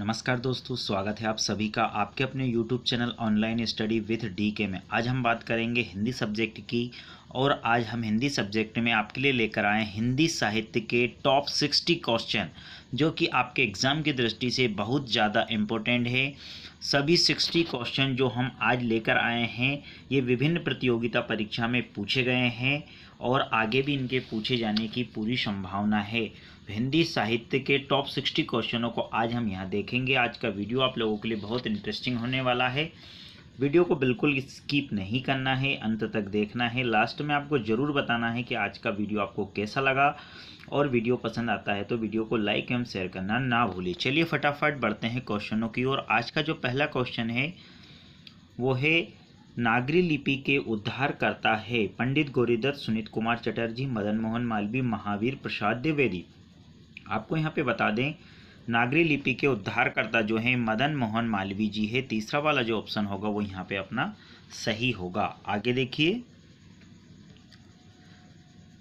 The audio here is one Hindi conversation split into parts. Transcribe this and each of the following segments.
नमस्कार दोस्तों, स्वागत है आप सभी का आपके अपने YouTube channel online study with DK में। आज हम बात करेंगे हिंदी सब्जेक्ट की और आज हम हिंदी सब्जेक्ट में आपके लिए लेकर आए हैं हिंदी साहित्य के टॉप 60 क्वेश्चन जो कि आपके एग्ज़ाम की दृष्टि से बहुत ज़्यादा इम्पोर्टेंट है। सभी 60 क्वेश्चन जो हम आज लेकर आए हैं ये विभिन्न प्रतियोगिता परीक्षा में पूछे गए हैं और आगे भी इनके पूछे जाने की पूरी संभावना है। हिंदी साहित्य के टॉप 60 क्वेश्चनों को आज हम यहाँ देखेंगे। आज का वीडियो आप लोगों के लिए बहुत इंटरेस्टिंग होने वाला है। वीडियो को बिल्कुल स्किप नहीं करना है, अंत तक देखना है। लास्ट में आपको ज़रूर बताना है कि आज का वीडियो आपको कैसा लगा और वीडियो पसंद आता है तो वीडियो को लाइक एवं शेयर करना ना भूलिए। चलिए फटाफट बढ़ते हैं क्वेश्चनों की ओर। आज का जो पहला क्वेश्चन है वो है नागरी लिपि के उद्धारकर्ता है पंडित गौरीदत्त, सुनीत कुमार चटर्जी, मदन मोहन मालवीय, महावीर प्रसाद द्विवेदी। आपको यहाँ पे बता दें नागरी लिपि के उद्धारकर्ता जो हैं मदन मोहन मालवीय जी है। तीसरा वाला जो ऑप्शन होगा वो यहाँ पे अपना सही होगा। आगे देखिए,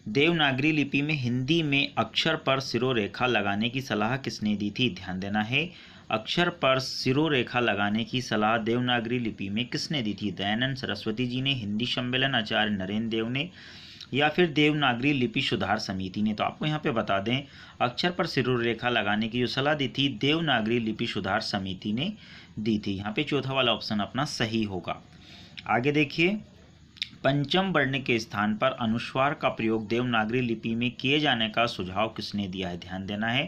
देवनागरी लिपि में हिंदी में अक्षर पर सिरोरेखा लगाने की सलाह किसने दी थी? ध्यान देना है, अक्षर पर सिरोरेखा लगाने की सलाह देवनागरी लिपि में किसने दी थी? दयानंद सरस्वती जी ने, हिंदी सम्मेलन आचार्य नरेंद्र देव ने या फिर देवनागरी लिपि सुधार समिति ने। तो आपको यहाँ पे बता दें अक्षर पर सिरोरेखा लगाने की जो सलाह दी थी देवनागरी लिपि सुधार समिति ने दी थी। यहाँ पे चौथा वाला ऑप्शन अपना सही होगा। आगे देखिए, पंचम वर्ण के स्थान पर अनुस्वार का प्रयोग देवनागरी लिपि में किए जाने का सुझाव किसने दिया है? ध्यान देना है,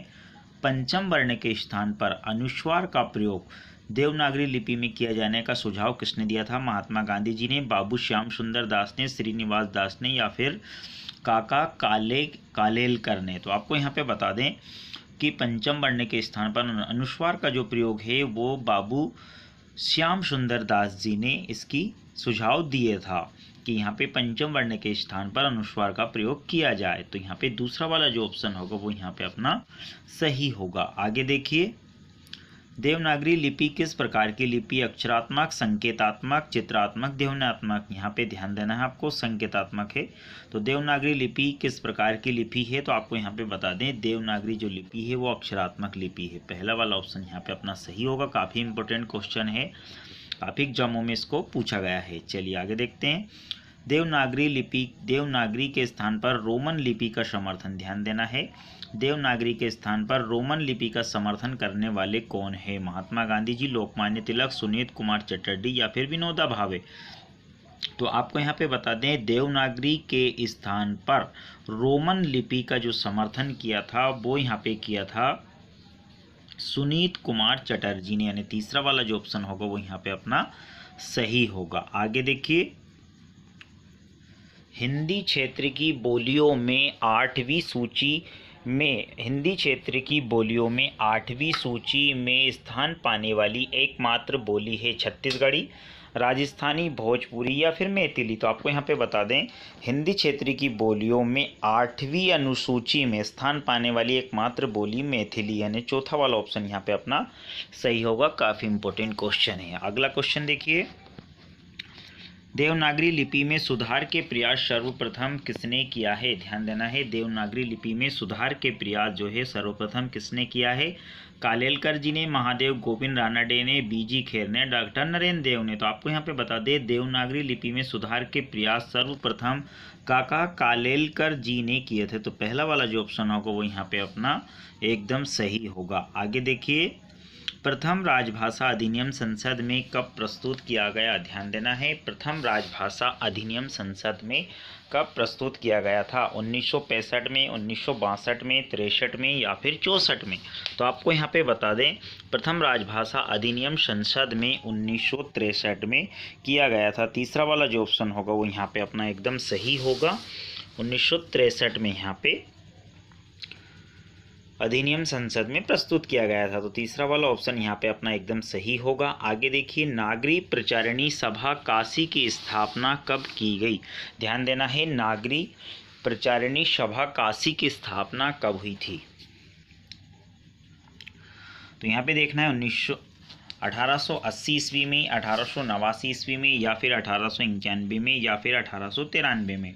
पंचम वर्ण के स्थान पर अनुस्वार का प्रयोग देवनागरी लिपि में किया जाने का सुझाव किसने दिया था? महात्मा गांधी जी ने, बाबू श्याम सुंदर दास ने, श्रीनिवास दास ने या फिर काका कालेलकर ने। तो आपको यहाँ पे बता दें कि पंचम वर्ण के स्थान पर अनुस्वार का जो प्रयोग है वो बाबू श्याम सुंदर दास जी ने इसकी सुझाव दिए था कि यहाँ पे पंचम वर्ण के स्थान पर अनुस्वार का प्रयोग किया जाए। तो यहाँ पे दूसरा वाला जो ऑप्शन होगा वो यहाँ पे अपना सही होगा। आगे देखिए, देवनागरी लिपि किस प्रकार की लिपि? अक्षरात्मक, संकेतात्मक, चित्रात्मक, ध्वन्यात्मक। यहाँ पे ध्यान देना है आपको, संकेतात्मक है। तो देवनागरी लिपि किस प्रकार की लिपि है? तो आपको यहाँ पे बता दें देवनागरी जो लिपि है वो अक्षरात्मक लिपि है। पहला वाला ऑप्शन यहाँ पे अपना सही होगा। काफ़ी इंपॉर्टेंट क्वेश्चन है, काफ़ी एग्जामों में इसको पूछा गया है। चलिए आगे देखते हैं, देवनागरी के स्थान पर रोमन लिपि का समर्थन। ध्यान देना है, देवनागरी के स्थान पर रोमन लिपि का समर्थन करने वाले कौन है? महात्मा गांधी जी, लोकमान्य तिलक, सुनीत कुमार चटर्जी या फिर विनोबा भावे। तो आपको यहाँ पे बता दें देवनागरी के स्थान पर रोमन लिपि का जो समर्थन किया था वो यहाँ पे किया था सुनीत कुमार चटर्जी ने। यानी तीसरा वाला जो ऑप्शन होगा वो यहाँ पे अपना सही होगा। आगे देखिए, हिंदी क्षेत्र की बोलियों में 8वीं सूची में स्थान पाने वाली एकमात्र बोली है छत्तीसगढ़ी, राजस्थानी, भोजपुरी या फिर मैथिली। तो आपको यहाँ पे बता दें हिंदी क्षेत्र की बोलियों में 8वीं अनुसूची में स्थान पाने वाली एकमात्र बोली मैथिली, यानी चौथा वाला ऑप्शन यहाँ पे अपना सही होगा। काफ़ी इंपॉर्टेंट क्वेश्चन है। अगला क्वेश्चन देखिए, देवनागरी लिपि में सुधार के प्रयास सर्वप्रथम किसने किया है? ध्यान देना है, देवनागरी लिपि में सुधार के प्रयास जो है सर्वप्रथम किसने किया है? कालेलकर जी ने, महादेव गोविंद रानडे ने, BG खेर ने, डॉक्टर नरेंद्र देव ने। तो आपको यहाँ पे बता दें देवनागरी लिपि में सुधार के प्रयास सर्वप्रथम काका कालेलकर जी ने किए थे। तो पहला वाला जो ऑप्शन होगा वो यहाँ पे अपना एकदम सही होगा। आगे देखिए, प्रथम राजभाषा अधिनियम संसद में कब प्रस्तुत किया गया? ध्यान देना है, प्रथम राजभाषा अधिनियम संसद में कब प्रस्तुत किया गया था? 1965 में, 1962 में, 63 में या फिर 64 में। तो आपको यहाँ पे बता दें प्रथम राजभाषा अधिनियम संसद में 1963 में किया गया था। तीसरा वाला जो ऑप्शन होगा वो यहाँ पे अपना एकदम सही होगा। 1963 में यहाँ पे अधिनियम संसद में प्रस्तुत किया गया था। तो तीसरा वाला ऑप्शन यहाँ पे अपना एकदम सही होगा। आगे देखिए, नागरी प्रचारिणी सभा काशी की स्थापना कब की गई? ध्यान देना है, नागरी प्रचारिणी सभा काशी की स्थापना कब हुई थी? तो यहाँ पे देखना है 1880 ईस्वी में, 1889 ईस्वी में या फिर 1891 में या फिर 1893 में।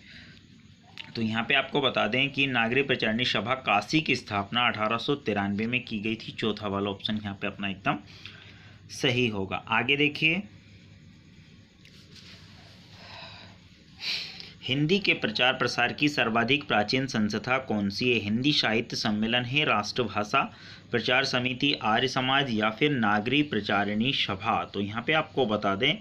तो यहाँ पे आपको बता दें कि नागरिक प्रचारणी सभा काशी की स्थापना 1893 में की गई थी। चौथा वाला ऑप्शन यहाँ पे अपना एकदम सही होगा। आगे देखिए, हिंदी के प्रचार प्रसार की सर्वाधिक प्राचीन संस्था कौन सी है? हिंदी साहित्य सम्मेलन है, राष्ट्रभाषा प्रचार समिति, आर्य समाज या फिर नागरिक प्रचारिणी सभा। तो यहाँ पे आपको बता दें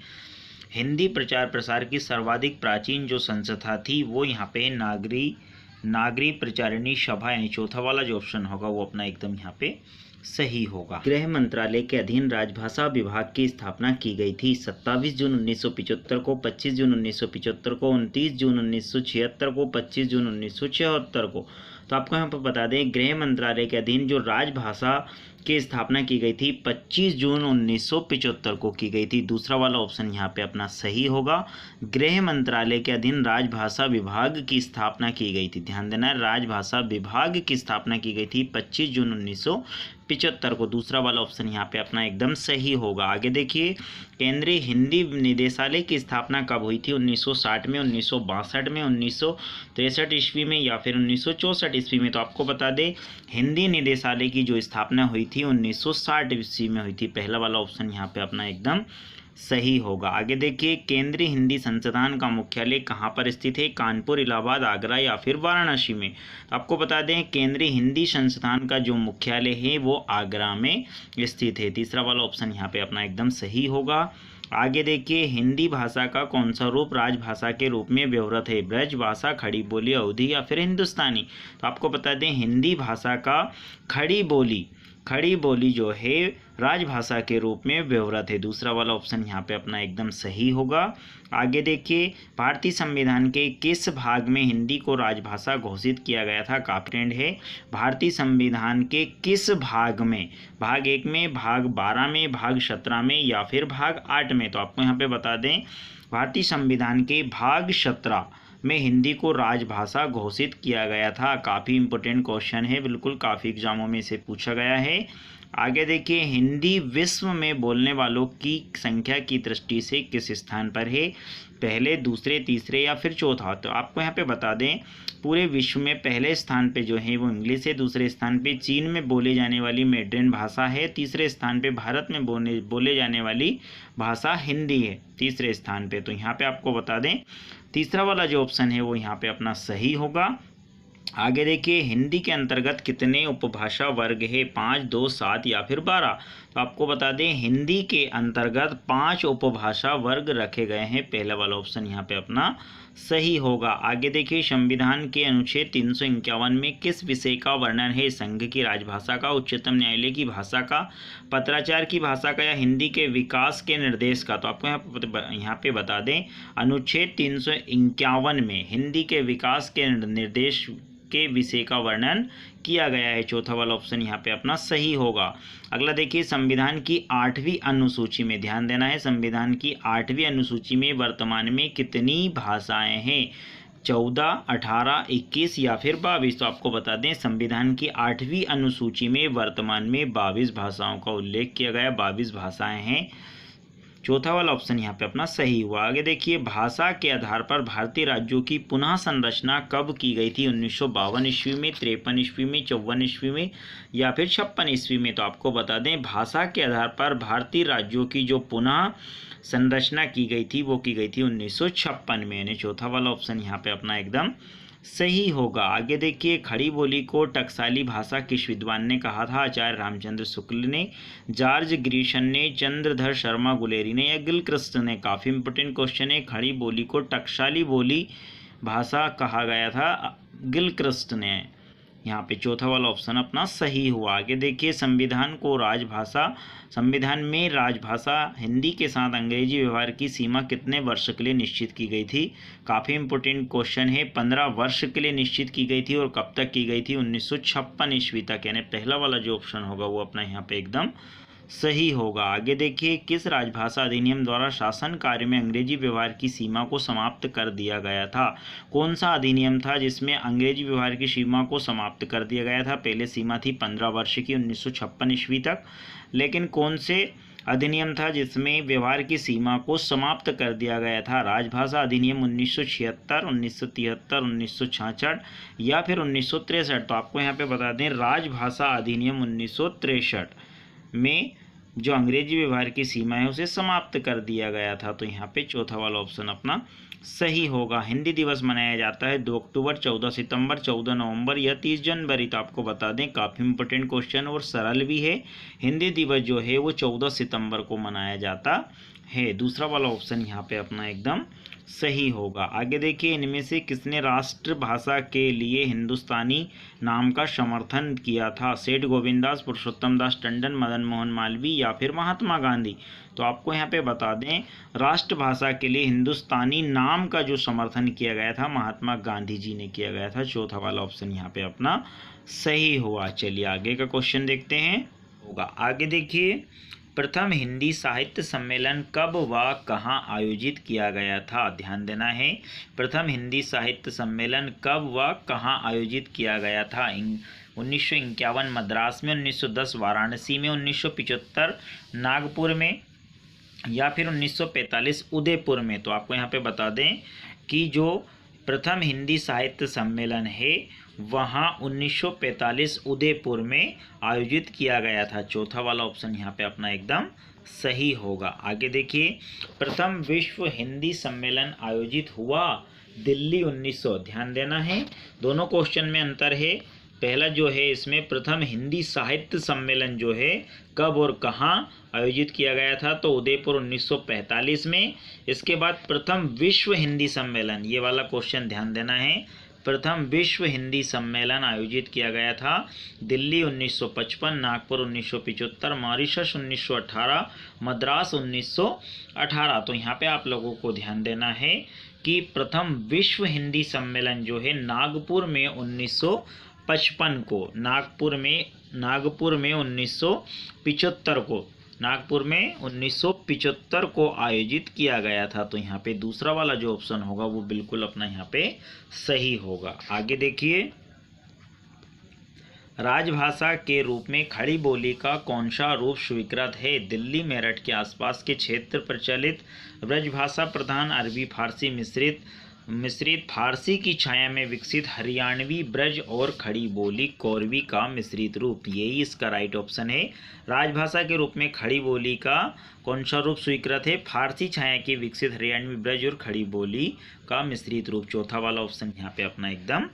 हिंदी प्रचार प्रसार की सर्वाधिक प्राचीन जो संस्था थी वो यहाँ पे नागरिक प्रचारिणी सभा, यानी चौथा वाला जो ऑप्शन होगा वो अपना एकदम यहाँ पे सही होगा। गृह मंत्रालय के अधीन राजभाषा विभाग की स्थापना की गई थी। 27 जून 1975 को, 25 जून 1975 को, 29 जून 1976 को, 25 जून 1976 को। तो आपको यहाँ पर बता दें गृह मंत्रालय के अधीन जो राजभाषा की स्थापना की गई थी 25 जून 1975 को की गई थी। दूसरा वाला ऑप्शन यहाँ पे अपना सही होगा। गृह मंत्रालय के अधीन राजभाषा विभाग की स्थापना की गई थी। ध्यान देना, राजभाषा विभाग की स्थापना की गई थी 25 जून 1975 को। दूसरा वाला ऑप्शन यहाँ पे अपना एकदम सही होगा। आगे देखिए, केंद्रीय हिंदी निदेशालय की स्थापना कब हुई थी? 1960 में, 1962 में, 1963 ईस्वी में या फिर 1964 ईस्वी में। तो आपको बता दें हिंदी निदेशालय की जो स्थापना हुई थी 1960 ईस्वी में हुई थी। पहला वाला ऑप्शन यहाँ पे अपना एकदम सही होगा। आगे देखिए, केंद्रीय हिंदी संस्थान का मुख्यालय कहाँ पर स्थित है? कानपुर, इलाहाबाद, आगरा या फिर वाराणसी में। तो आपको बता दें केंद्रीय हिंदी संस्थान का जो मुख्यालय है वो आगरा में स्थित है। तीसरा वाला ऑप्शन यहाँ पे अपना एकदम सही होगा। आगे देखिए, हिंदी भाषा का कौन सा रूप राजभाषा के रूप में व्यवहृत है? ब्रज भाषा, खड़ी बोली, अवधी या फिर हिंदुस्तानी। तो आपको बता दें हिंदी भाषा का खड़ी बोली जो है राजभाषा के रूप में व्यवहृत है। दूसरा वाला ऑप्शन यहाँ पे अपना एकदम सही होगा। आगे देखिए, भारतीय संविधान के किस भाग में हिंदी को राजभाषा घोषित किया गया था? काफी ट्रेंड है। भारतीय संविधान के किस भाग में? भाग 1 में, भाग 12 में, भाग 17 में या फिर भाग 8 में। तो आपको यहाँ पे बता दें भारतीय संविधान के भाग 17 में हिंदी को राजभाषा घोषित किया गया था। काफ़ी इंपॉर्टेंट क्वेश्चन है, बिल्कुल काफ़ी एग्जामों में इसे पूछा गया है। आगे देखिए, हिंदी विश्व में बोलने वालों की संख्या की दृष्टि से किस स्थान पर है? पहले, दूसरे, तीसरे या फिर चौथा। तो आपको यहाँ पे बता दें पूरे विश्व में पहले स्थान पे जो है वो इंग्लिश है, दूसरे स्थान पे चीन में बोले जाने वाली मैड्रिन भाषा है, तीसरे स्थान पे भारत में बोले जाने वाली भाषा हिंदी है तीसरे स्थान पे। तो यहाँ पे आपको बता दें तीसरा वाला जो ऑप्शन है वो यहाँ पे अपना सही होगा। आगे देखिए, हिंदी के अंतर्गत कितने उपभाषा वर्ग है? 5, 2, 7 या फिर 12। तो आपको बता दें हिंदी के अंतर्गत 5 उपभाषा वर्ग रखे गए हैं। पहला वाला ऑप्शन यहाँ पे अपना सही होगा। आगे देखिए, संविधान के अनुच्छेद 351 में किस विषय का वर्णन है? संघ की राजभाषा का, उच्चतम न्यायालय की भाषा का, पत्राचार की भाषा का या हिंदी के विकास के निर्देश का। तो आपको यहाँ पे बता दें अनुच्छेद 351 में हिंदी के विकास के निर्देश के विषय का वर्णन किया गया है। चौथा वाला ऑप्शन यहाँ पे अपना सही होगा। अगला देखिए, संविधान की 8वीं अनुसूची में, ध्यान देना है, संविधान की 8वीं अनुसूची में वर्तमान में कितनी भाषाएं हैं? 14, 18, 21 या फिर 22। तो आपको बता दें संविधान की 8वीं अनुसूची में वर्तमान में 22 भाषाओं का उल्लेख किया गया, 22 भाषाएं हैं। चौथा वाला ऑप्शन यहाँ पे अपना सही हुआ। आगे देखिए, भाषा के आधार पर भारतीय राज्यों की पुनः संरचना कब की गई थी? 1952 ईस्वी में, 53 ईस्वी में, 54 ईस्वी में या फिर 56 ईस्वी में। तो आपको बता दें भाषा के आधार पर भारतीय राज्यों की जो पुनः संरचना की गई थी वो की गई थी 1956 में, यानी चौथा वाला ऑप्शन यहाँ पे अपना एकदम सही होगा। आगे देखिए, खड़ी बोली को टकसाली भाषा किस विद्वान ने कहा था? आचार्य रामचंद्र शुक्ल ने, जॉर्ज ग्रीशन ने, चंद्रधर शर्मा गुलेरी ने या गिलक्रिस्ट ने। काफ़ी इंपॉर्टेंट क्वेश्चन है। खड़ी बोली को टकसाली बोली भाषा कहा गया था, गिलक्रिस्ट ने। यहाँ पे चौथा वाला ऑप्शन अपना सही हुआ। आगे देखिए, संविधान में राजभाषा हिंदी के साथ अंग्रेजी व्यवहार की सीमा कितने वर्ष के लिए निश्चित की गई थी? काफ़ी इंपॉर्टेंट क्वेश्चन है। 15 वर्ष के लिए निश्चित की गई थी और कब तक की गई थी? 1956 ईस्वी तक, यानी पहला वाला जो ऑप्शन होगा वो अपना यहाँ पे एकदम सही होगा। आगे देखिए, किस राजभाषा अधिनियम द्वारा शासन कार्य में अंग्रेजी व्यवहार की सीमा को समाप्त कर दिया गया था? कौन सा अधिनियम था जिसमें अंग्रेजी व्यवहार की सीमा को समाप्त कर दिया गया था? पहले सीमा थी 15 वर्ष की 1956 ईस्वी तक, लेकिन कौन से अधिनियम था जिसमें व्यवहार की सीमा को समाप्त कर दिया गया था? राजभाषा अधिनियम 1976, 1973, 1966 या फिर 1963? तो आपको यहाँ पे बता दें, राजभाषा अधिनियम 1963 में जो अंग्रेजी व्यवहार की सीमा है उसे समाप्त कर दिया गया था। तो यहाँ पे चौथा वाला ऑप्शन अपना सही होगा। हिंदी दिवस मनाया जाता है 2 अक्टूबर, 14 सितंबर, 14 नवंबर या 30 जनवरी? तो आपको बता दें, काफ़ी इंपॉर्टेंट क्वेश्चन और सरल भी है। हिंदी दिवस जो है वो 14 सितंबर को मनाया जाता है। दूसरा वाला ऑप्शन यहाँ पे अपना एकदम सही होगा। आगे देखिए, इनमें से किसने राष्ट्रभाषा के लिए हिंदुस्तानी नाम का समर्थन किया था? सेठ गोविंददास, पुरुषोत्तम दास टंडन, मदन मोहन मालवीय या फिर महात्मा गांधी? तो आपको यहाँ पे बता दें, राष्ट्रभाषा के लिए हिंदुस्तानी नाम का जो समर्थन किया गया था महात्मा गांधी जी ने किया गया था। चौथा वाला ऑप्शन यहाँ पे अपना सही हुआ। चलिए आगे का क्वेश्चन देखते हैं। होगा आगे देखिए, प्रथम हिंदी साहित्य सम्मेलन कब व कहाँ आयोजित किया गया था? ध्यान देना है, प्रथम हिंदी साहित्य सम्मेलन कब व कहाँ आयोजित किया गया था? 1951 मद्रास में, 1910 वाराणसी में, 1975 नागपुर में या फिर 1945 उदयपुर में? तो आपको यहाँ पे बता दें कि जो प्रथम हिंदी साहित्य सम्मेलन है वहाँ 1945 उदयपुर में आयोजित किया गया था। चौथा वाला ऑप्शन यहाँ पे अपना एकदम सही होगा। आगे देखिए, प्रथम विश्व हिंदी सम्मेलन आयोजित हुआ दिल्ली 1900। ध्यान देना है, दोनों क्वेश्चन में अंतर है। पहला जो है इसमें प्रथम हिंदी साहित्य सम्मेलन जो है कब और कहाँ आयोजित किया गया था? तो उदयपुर 1945 में। इसके बाद प्रथम विश्व हिंदी सम्मेलन, ये वाला क्वेश्चन ध्यान देना है, प्रथम विश्व हिंदी सम्मेलन आयोजित किया गया था दिल्ली 1955, नागपुर 1975, मॉरिशस 1918, मद्रास 1918। तो यहाँ पे आप लोगों को ध्यान देना है कि प्रथम विश्व हिंदी सम्मेलन जो है नागपुर में 1955 को, नागपुर में 1975 को, नागपुर में 1975 को आयोजित किया गया था। तो यहाँ पे दूसरा वाला जो ऑप्शन होगा वो बिल्कुल अपना यहाँ पे सही होगा। आगे देखिए, राजभाषा के रूप में खड़ी बोली का कौन सा रूप स्वीकृत है? दिल्ली मेरठ के आसपास के क्षेत्र प्रचलित ब्रजभाषा प्रधान, अरबी फारसी मिश्रित फारसी की छाया में विकसित हरियाणवी ब्रज और खड़ी बोली कोरवी का मिश्रित रूप? यही इसका राइट ऑप्शन है। राजभाषा के रूप में खड़ी बोली का कौन सा रूप स्वीकृत है? फारसी छाया की विकसित हरियाणवी ब्रज और खड़ी बोली का मिश्रित रूप। चौथा वाला ऑप्शन यहाँ पे अपना एकदम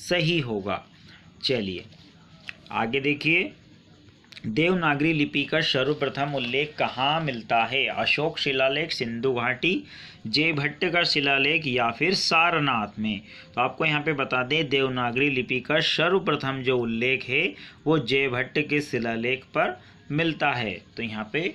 सही होगा। चलिए आगे देखिए, देवनागरी लिपि का सर्वप्रथम उल्लेख कहाँ मिलता है? अशोक शिलालेख, सिंधु घाटी, जय भट्ट का शिलालेख या फिर सारनाथ में? तो आपको यहाँ पे बता दें, देवनागरी लिपि का सर्वप्रथम जो उल्लेख है वो जय भट्ट के शिलालेख पर मिलता है। तो यहाँ पे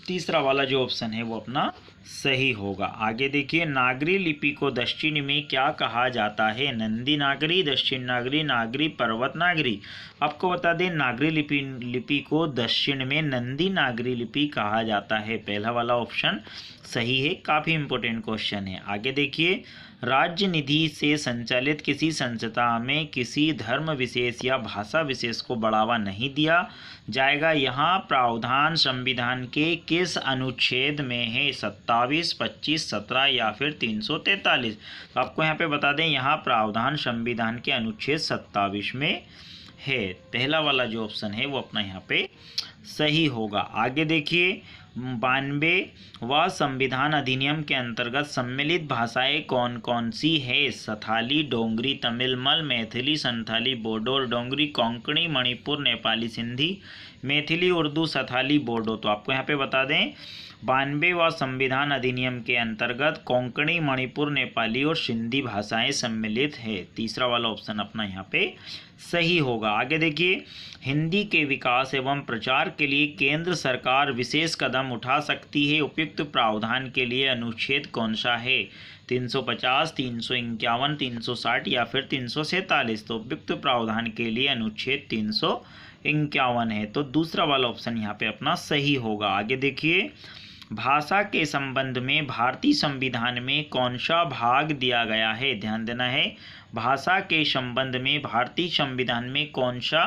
तीसरा वाला जो ऑप्शन है वो अपना सही होगा। आगे देखिए, नागरी लिपि को दक्षिण में क्या कहा जाता है? नंदी नागरी, दक्षिण नागरी, नागरी पर्वत नागरी? आपको बता दें, नागरी लिपि को दक्षिण में नंदी नागरी लिपि कहा जाता है। पहला वाला ऑप्शन सही है, काफ़ी इंपॉर्टेंट क्वेश्चन है। आगे देखिए, राज्य निधि से संचालित किसी संस्था में किसी धर्म विशेष या भाषा विशेष को बढ़ावा नहीं दिया जाएगा। यहाँ प्रावधान संविधान के किस अनुच्छेद में है? 27, 25, 17 या फिर 343? तो आपको यहाँ पे बता दें, यहाँ प्रावधान संविधान के अनुच्छेद 27 में है। पहला वाला जो ऑप्शन है वो अपना यहाँ पे सही होगा। आगे देखिए, 92वां संविधान अधिनियम के अंतर्गत सम्मिलित भाषाएं कौन कौन सी है? सथाली, डोंगरी, तमिल, मल, मैथिली, संथाली, बोडो और डोंगरी, कोंकणी, मणिपुर, नेपाली, सिंधी, मैथिली, उर्दू, सथाली, बोडो? तो आपको यहाँ पे बता दें, 92वां संविधान अधिनियम के अंतर्गत कोंकणी, मणिपुर, नेपाली और सिंधी भाषाएं सम्मिलित है। तीसरा वाला ऑप्शन अपना यहाँ पे सही होगा। आगे देखिए, हिंदी के विकास एवं प्रचार के लिए केंद्र सरकार विशेष कदम उठा सकती है। उपयुक्त प्रावधान के लिए अनुच्छेद कौन सा है? 350, 351, 360 या फिर 347? तो उपयुक्त प्रावधान के लिए अनुच्छेद 351 है। तो दूसरा वाला ऑप्शन यहाँ पे अपना सही होगा। आगे देखिए, भाषा के संबंध में भारतीय संविधान में कौन सा भाग दिया गया है? ध्यान देना है, भाषा के संबंध में भारतीय संविधान में कौन सा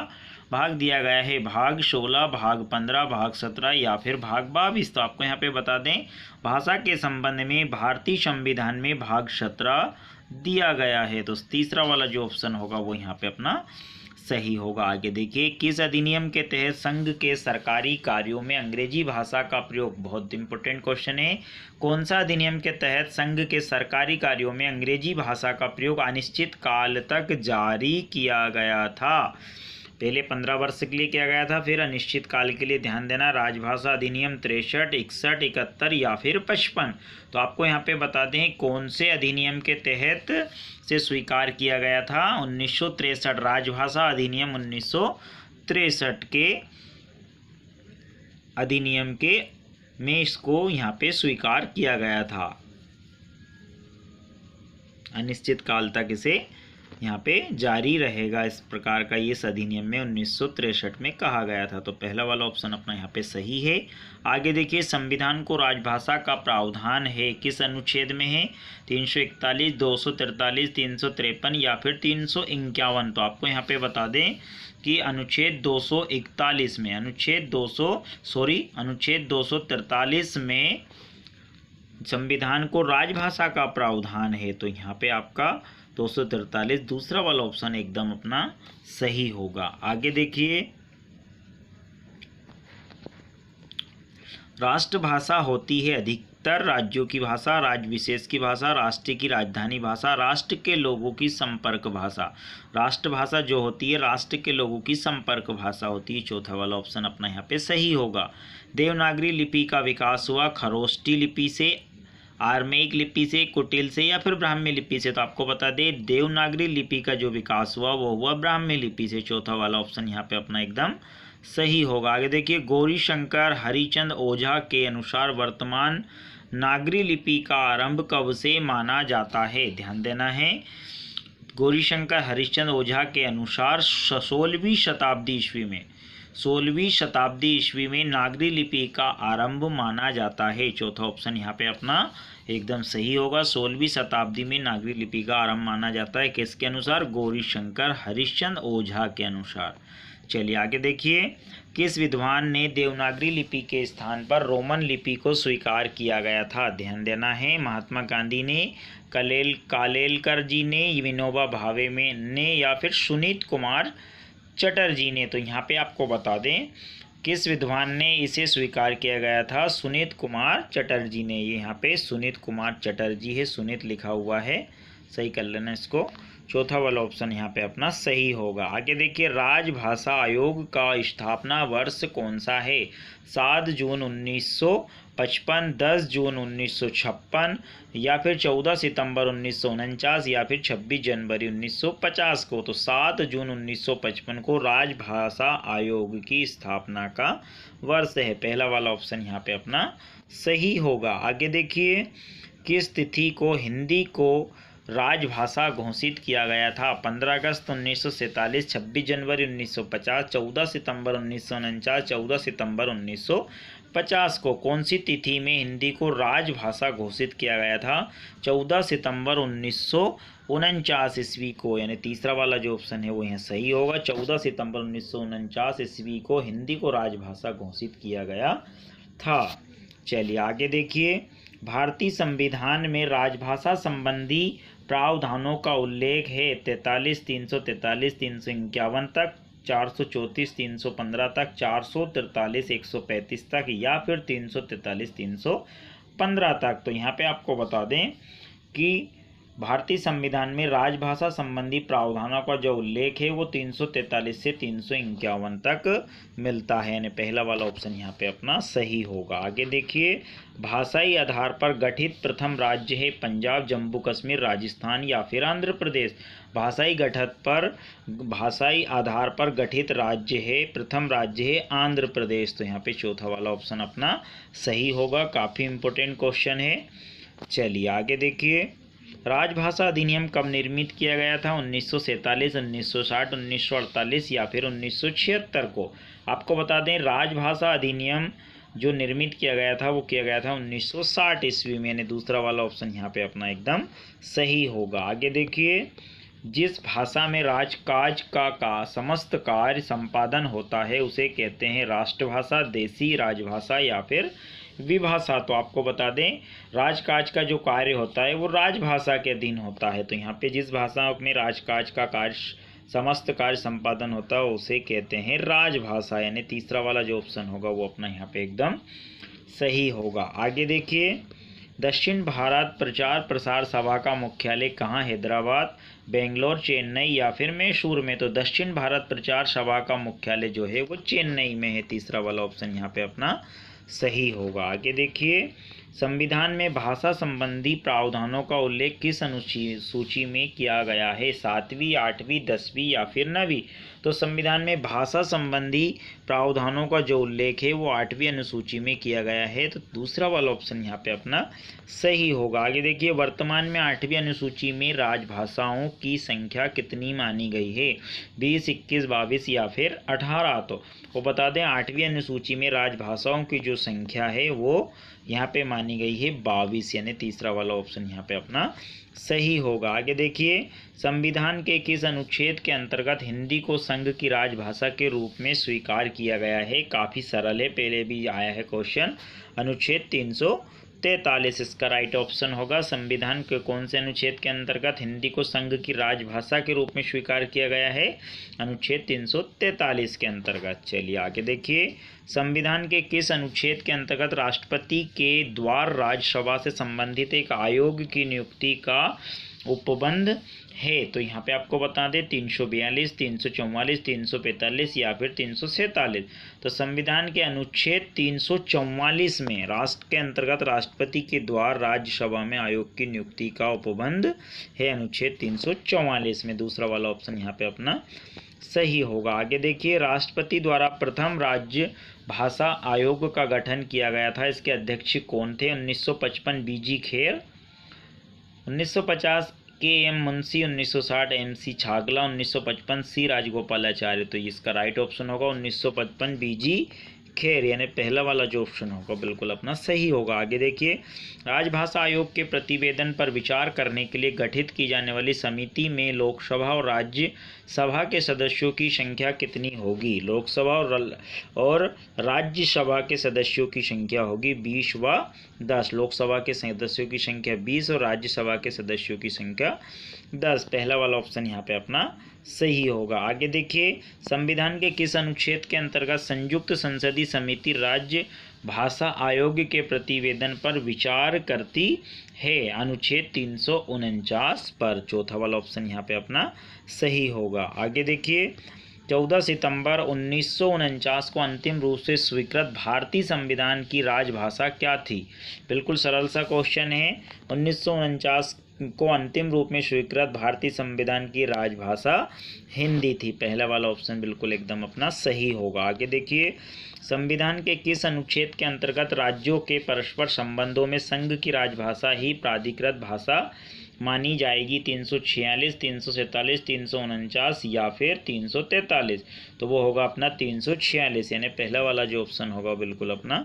भाग दिया गया है? भाग 16, भाग 15, भाग 17 या फिर भाग 22। तो आपको यहाँ पे बता दें, भाषा के संबंध में भारतीय संविधान में भाग 17 दिया गया है। तो तीसरा वाला जो ऑप्शन होगा वो यहाँ पे अपना सही होगा। आगे देखिए, किस अधिनियम के तहत संघ के सरकारी कार्यों में अंग्रेजी भाषा का प्रयोग, बहुत इंपॉर्टेंट क्वेश्चन है, कौन सा अधिनियम के तहत संघ के सरकारी कार्यों में अंग्रेजी भाषा का प्रयोग अनिश्चित काल तक जारी किया गया था? पहले 15 वर्ष के लिए किया गया था, फिर अनिश्चित काल के लिए। ध्यान देना, राजभाषा अधिनियम 63, 61, 71 या फिर 55। तो आपको यहाँ पे बता दें कौन से अधिनियम के तहत से स्वीकार किया गया था। 1963 राजभाषा अधिनियम 1963 के अधिनियम के में इसको यहाँ पे स्वीकार किया गया था। अनिश्चित काल तक इसे यहाँ पे जारी रहेगा, इस प्रकार का ये अधिनियम में 1963 में कहा गया था। तो पहला वाला ऑप्शन अपना यहाँ पे सही है। आगे देखिए, संविधान को राजभाषा का प्रावधान है किस अनुच्छेद में है? 341, 243, 353 या फिर 351। तो आपको यहाँ पे बता दें कि अनुच्छेद 243 में, अनुच्छेद 243 में संविधान को राजभाषा का प्रावधान है। तो यहाँ पे आपका 243 दूसरा वाला ऑप्शन एकदम अपना सही होगा। आगे देखिए, राष्ट्रभाषा होती है अधिकतर राज्यों की भाषा, राज्य विशेष की भाषा, राष्ट्र की राजधानी भाषा, राष्ट्र के लोगों की संपर्क भाषा। राष्ट्रभाषा जो होती है राष्ट्र के लोगों की संपर्क भाषा होती है। चौथा वाला ऑप्शन अपना यहाँ पे सही होगा। देवनागरी लिपि का विकास हुआ खरोष्टी लिपि से, आर्मेयिक लिपि से, कुटिल से या फिर ब्राह्मी लिपि से? तो आपको बता दें, देवनागरी लिपि का जो विकास हुआ वो हुआ ब्राह्मी लिपि से। चौथा वाला ऑप्शन यहाँ पे अपना एकदम सही होगा। आगे देखिए, गौरीशंकर हरिचंद ओझा के अनुसार वर्तमान नागरी लिपि का आरंभ कब से माना जाता है? ध्यान देना है, गौरीशंकर हरिचंद ओझा के अनुसार 16वीं शताब्दी ईस्वी में, 16वीं शताब्दी ईस्वी में नागरी लिपि का आरंभ माना जाता है। चौथा ऑप्शन यहाँ पे अपना एकदम सही होगा। 16वीं शताब्दी में नागरी लिपि का आरंभ माना जाता है किसके अनुसार? गौरीशंकर हरिश्चंद ओझा के अनुसार। चलिए आगे देखिए, किस विद्वान ने देवनागरी लिपि के स्थान पर रोमन लिपि को स्वीकार किया गया था? ध्यान देना है, महात्मा गांधी ने, कालेलकर जी ने, विनोबा भावे ने या फिर सुनीत कुमार चटर्जी ने? तो यहाँ पे आपको बता दें किस विद्वान ने इसे स्वीकार किया गया था? सुनीत कुमार चटर्जी ने। ये यहाँ पे सुनीत कुमार चटर्जी है, सुनीत लिखा हुआ है, सही कर लेना इसको। चौथा वाला ऑप्शन यहाँ पे अपना सही होगा। आगे देखिए, राजभाषा आयोग का स्थापना वर्ष कौन सा है? 7 जून 1955, 10 जून 1956 या फिर 14 सितंबर 1949 या फिर 26 जनवरी 1950 को? तो 7 जून 1955 को राजभाषा आयोग की स्थापना का वर्ष है। पहला वाला ऑप्शन यहाँ पे अपना सही होगा। आगे देखिए, किस तिथि को हिंदी को राजभाषा घोषित किया गया था? 15 अगस्त 1947, 26 जनवरी 1950, 14 सितंबर 1949, 14 सितंबर 1950 को? कौन सी तिथि में हिंदी को राजभाषा घोषित किया गया था? 14 सितंबर 1949 ईस्वी को, यानी तीसरा वाला जो ऑप्शन है वो यहाँ सही होगा। 14 सितंबर 1949 ईस्वी को हिंदी को राजभाषा घोषित किया गया था। चलिए आगे देखिए, भारतीय संविधान में राजभाषा संबंधी प्रावधानों का उल्लेख है 43, 343, 351 तक, 434, 315 तक, 443, 135 तक या फिर 343, 315 तक। तो यहाँ पे आपको बता दें कि भारतीय संविधान में राजभाषा संबंधी प्रावधानों का जो उल्लेख है वो 343 से 351 तक मिलता है, यानी पहला वाला ऑप्शन यहाँ पे अपना सही होगा। आगे देखिए, भाषाई आधार पर गठित प्रथम राज्य है पंजाब, जम्मू कश्मीर, राजस्थान या फिर आंध्र प्रदेश? भाषाई आधार पर गठित राज्य है, प्रथम राज्य है आंध्र प्रदेश। तो यहाँ पे चौथा वाला ऑप्शन अपना सही होगा। काफ़ी इंपॉर्टेंट क्वेश्चन है। चलिए आगे देखिए, राजभाषा अधिनियम कब निर्मित किया गया था? 1947, 1960, 1948 या फिर 1976 को? आपको बता दें, राजभाषा अधिनियम जो निर्मित किया गया था वो किया गया था 1960 ईस्वी में, यानी दूसरा वाला ऑप्शन यहाँ पे अपना एकदम सही होगा। आगे देखिए, जिस भाषा में राजकाज का समस्त कार्य संपादन होता है उसे कहते हैं राष्ट्रभाषा, देशी राजभाषा या फिर विभाषा। तो आपको बता दें, राजकाज का जो कार्य होता है वो राजभाषा के अधीन होता है। तो यहाँ पे जिस भाषा में राजकाज का कार्य समस्त कार्य संपादन होता है उसे कहते हैं राजभाषा, यानी तीसरा वाला जो ऑप्शन होगा वो अपना यहाँ पे एकदम सही होगा। आगे देखिए, दक्षिण भारत प्रचार प्रसार सभा का मुख्यालय कहाँ? हैदराबाद, बेंगलोर, चेन्नई या फिर मैसूर में। तो दक्षिण भारत प्रचार सभा का मुख्यालय जो है वो चेन्नई में है। तीसरा वाला ऑप्शन यहाँ पे अपना सही होगा। आगे देखिए, संविधान में भाषा संबंधी प्रावधानों का उल्लेख किस अनुसूची में किया गया है? 7वीं, 8वीं, 10वीं या फिर 9वीं। तो संविधान में भाषा संबंधी प्रावधानों का जो उल्लेख है वो 8वीं अनुसूची में किया गया है। तो दूसरा वाला ऑप्शन यहाँ पे अपना सही होगा। आगे देखिए, वर्तमान में 8वीं अनुसूची में राजभाषाओं की संख्या कितनी मानी गई है? 20, 21, 22 या फिर 18। तो वो बता दें, 8वीं अनुसूची में राजभाषाओं की जो संख्या है वो यहाँ पे मानी गई है 22, यानी तीसरा वाला ऑप्शन यहाँ पे अपना सही होगा। आगे देखिए, संविधान के किस अनुच्छेद के अंतर्गत हिंदी को संघ की राजभाषा के रूप में स्वीकार किया गया है? काफ़ी सरल है, पहले भी आया है क्वेश्चन। अनुच्छेद 343 इसका राइट ऑप्शन होगा। संविधान के कौन से अनुच्छेद के अंतर्गत हिंदी को संघ की राजभाषा के रूप में स्वीकार किया गया है? अनुच्छेद 343 के अंतर्गत। चलिए आगे देखिए, संविधान के किस अनुच्छेद के अंतर्गत राष्ट्रपति के द्वारा राज्यसभा से संबंधित एक आयोग की नियुक्ति का उपबंध है? तो यहाँ पे आपको बता दें, 342, 344, 345 या फिर 347। तो संविधान के अनुच्छेद 344 में राष्ट्र के अंतर्गत राष्ट्रपति के द्वारा राज्यसभा में आयोग की नियुक्ति का उपबंध है, अनुच्छेद 344 में। दूसरा वाला ऑप्शन यहाँ पे अपना सही होगा। आगे देखिए, राष्ट्रपति द्वारा प्रथम राज्य भाषा आयोग का गठन किया गया था, इसके अध्यक्ष कौन थे? 1955 बीजी खेर, 1950 के.एम. मुंशी, 1960 एम.सी. छागला, 1955 सी. राजगोपालाचार्य। तो इसका राइट ऑप्शन होगा 1955 बीजी खेर, यानी पहला वाला जो ऑप्शन होगा बिल्कुल अपना सही होगा। आगे देखिए, राजभाषा आयोग के प्रतिवेदन पर विचार करने के लिए गठित की जाने वाली समिति में लोकसभा और राज्यसभा के सदस्यों की संख्या कितनी होगी? लोकसभा और राज्यसभा के सदस्यों की संख्या होगी 20 व 10। लोकसभा के सदस्यों की संख्या 20 और राज्यसभा के सदस्यों की संख्या 10। पहला वाला ऑप्शन यहाँ पे अपना सही होगा। आगे देखिए, संविधान के किस अनुच्छेद के अंतर्गत संयुक्त संसदीय समिति राज्य भाषा आयोग के प्रतिवेदन पर विचार करती है? अनुच्छेद 349 पर। चौथा वाला ऑप्शन यहाँ पे अपना सही होगा। आगे देखिए, 14 सितंबर 1949 को अंतिम रूप से स्वीकृत भारतीय संविधान की राजभाषा क्या थी? बिल्कुल सरल सा क्वेश्चन है। 1949 को अंतिम रूप में स्वीकृत भारतीय संविधान की राजभाषा हिंदी थी। पहला वाला ऑप्शन बिल्कुल एकदम अपना सही होगा। आगे देखिए, संविधान के किस अनुच्छेद के अंतर्गत राज्यों के परस्पर संबंधों में संघ की राजभाषा ही प्राधिकृत भाषा मानी जाएगी? 346, 347, 349 या फिर 343। तो वो होगा अपना 346, यानी पहला वाला जो ऑप्शन होगा बिल्कुल अपना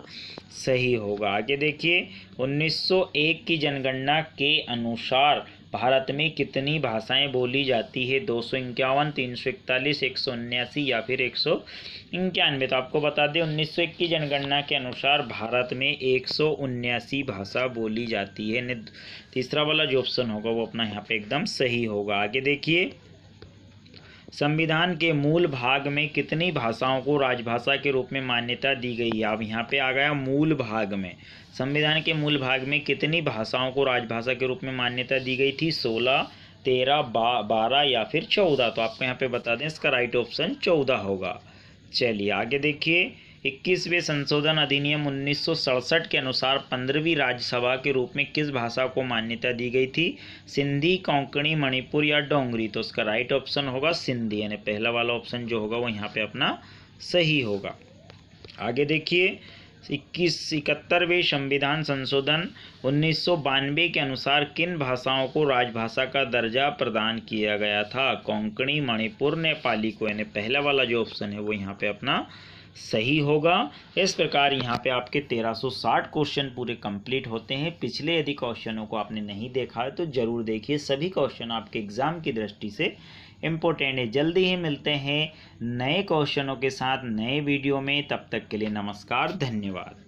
सही होगा। आगे देखिए, 1901 की जनगणना के अनुसार भारत में कितनी भाषाएं बोली जाती है? 251, 341, 179 या फिर 191। तो आपको बता दें, 1901 की जनगणना के अनुसार भारत में 179 भाषा बोली जाती है। तीसरा वाला जो ऑप्शन होगा वो अपना यहाँ पे एकदम सही होगा। आगे देखिए, संविधान के मूल भाग में कितनी भाषाओं को राजभाषा के रूप में मान्यता दी गई है? अब यहाँ पे आ गया मूल भाग में। संविधान के मूल भाग में कितनी भाषाओं को राजभाषा के रूप में मान्यता दी गई थी? 16, 13, 12 या फिर 14। तो आपको यहाँ पे बता दें, इसका राइट ऑप्शन 14 होगा। चलिए आगे देखिए, 21वें संशोधन अधिनियम 1967 के अनुसार 15वीं राज्यसभा के रूप में किस भाषा को मान्यता दी गई थी? सिंधी, कोंकणी, मणिपुर या डोंगरी। तो उसका राइट ऑप्शन होगा सिंधी, यानी पहला वाला ऑप्शन जो होगा वो यहाँ पे अपना सही होगा। आगे देखिए, 71वें संविधान संशोधन 1992 के अनुसार किन भाषाओं को राजभाषा का दर्जा प्रदान किया गया था? कोंकणी, मणिपुर, नेपाली को, यानी पहला वाला जो ऑप्शन है वो यहाँ पे अपना सही होगा। इस प्रकार यहाँ पे आपके 1360 क्वेश्चन पूरे कंप्लीट होते हैं। पिछले यदि क्वेश्चनों को आपने नहीं देखा है तो ज़रूर देखिए, सभी क्वेश्चन आपके एग्ज़ाम की दृष्टि से इम्पोर्टेंट है। जल्दी ही मिलते हैं नए क्वेश्चनों के साथ नए वीडियो में, तब तक के लिए नमस्कार, धन्यवाद।